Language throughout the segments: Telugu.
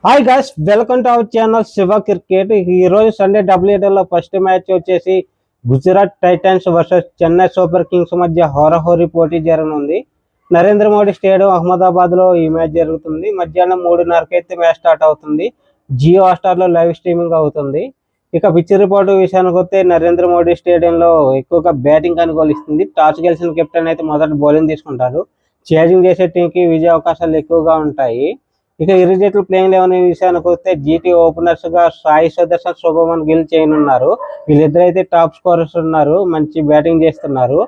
Hi guys, welcome to our channel Shiva cricket. ఈ రోజు సండే డబ్ల్యూఏలో ఫస్ట్ మ్యాచ్ వచ్చేసి Gujarat Titans versus Chennai super Kings మధ్య హోరాహోరీ పోటీ జరగనుంది. నరేంద్ర మోడీ స్టేడియం అహ్మదాబాద్ లో ఈ మ్యాచ్ జరుగుతుంది. మధ్యాహ్నం 3:30కి అయితే మ్యాచ్ స్టార్ట్ అవుతుంది. జియో హాట్‌స్టార్ లో లైవ్ స్ట్రీమింగ్ అవుతుంది. ఇక పిచ్ రిపోర్ట్ విషయానికి వస్తే నరేంద్ర మోడీ స్టేడియంలో ఎక్కువగా బ్యాటింగ్ అనుకూలిస్తుంది. టాస్ గెలిచిన కెప్టెన్ అయితే మొదట బౌలింగ్ తీసుకుంటారు. చేజింగ్ చేసే టీంకి విజయ అవకాశాలు ఎక్కువగా ఉంటాయి. ఇక ఇరుజట్లు ప్లేయింగ్ 11 విషయానికి వస్తే జీటీ ఓపెనర్స్ గా సాయి సుదర్శన్, శుభమన్ గిల్ చేయనున్నారు. వీళ్ళిద్దరైతే టాప్ స్కోరర్స్ ఉన్నారు, మంచి బ్యాటింగ్ చేస్తున్నారు.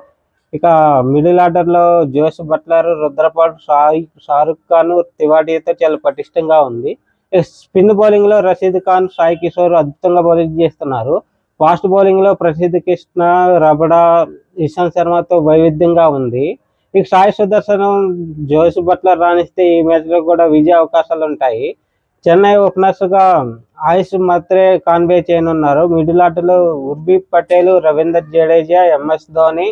ఇక మిడిల్ ఆర్డర్ లో జోస్ బట్లర్, రుద్రపాల్, షారుఖ్ ఖాన్, తివాటీతో చాలా పటిష్టంగా ఉంది. స్పిన్ బౌలింగ్ లో రషీద్ ఖాన్, సాయి కిషోర్ అద్భుతంగా బౌలింగ్ చేస్తున్నారు. ఫాస్ట్ బౌలింగ్ లో ప్రసిద్ధ్ కృష్ణ, రబడా, ఇషాంత్ శర్మతో వైవిధ్యంగా ఉంది. ఇక సాయి సుదర్శన్, జోస్ బట్లర్ రాణిస్తే ఈ మ్యాచ్ లో కూడా విజయ అవకాశాలు ఉంటాయి. చెన్నై ఓపెనర్స్ గా ఆయుష్ మత్రే కాన్వే చేయనున్నారు. మిడిల్ ఆర్డర్లో ఉర్బీ పటేల్, రవీందర్ జడేజా, ఎంఎస్ ధోని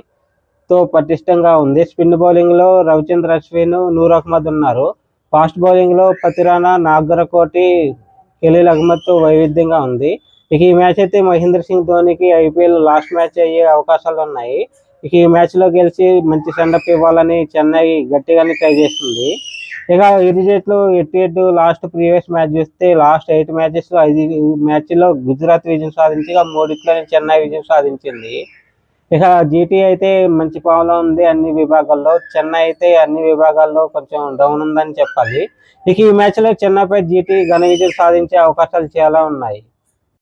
తో పటిష్టంగా ఉంది. స్పిన్ బౌలింగ్ లో రవిచంద్ర అశ్విన్, నూర్ అహ్మద్ ఉన్నారు. ఫాస్ట్ బౌలింగ్ లో పతిరానా, నాగరకోటి, ఖలీల్ అహ్మద్ తో వైవిధ్యంగా ఉంది. ఇక ఈ మ్యాచ్ అయితే మహేంద్ర సింగ్ ధోనికి ఐపీఎల్ లాస్ట్ మ్యాచ్ అయ్యే అవకాశాలు ఉన్నాయి. ఇక ఈ మ్యాచ్ లో గెలిచి మంచి సెండప్ ఇవ్వాలని చెన్నై గట్టిగానే ట్రై చేస్తుంది. ఇక ఇరు జట్లు ఎటు లాస్ట్ ప్రీవియస్ మ్యాచ్ చూస్తే లాస్ట్ 8 మ్యాచెస్ లో 5 మ్యాచ్ లో గుజరాత్ విజయం సాధించగా 3 చెన్నై విజయం సాధించింది. ఇక జీటీ అయితే మంచి ఫామ్లో ఉంది అన్ని విభాగాల్లో. చెన్నై అయితే అన్ని విభాగాల్లో కొంచెం డౌన్ ఉందని చెప్పాలి. ఇక ఈ మ్యాచ్ లో చెన్నైపై జీటీ ఘన విజయం సాధించే అవకాశాలు చాలా ఉన్నాయి.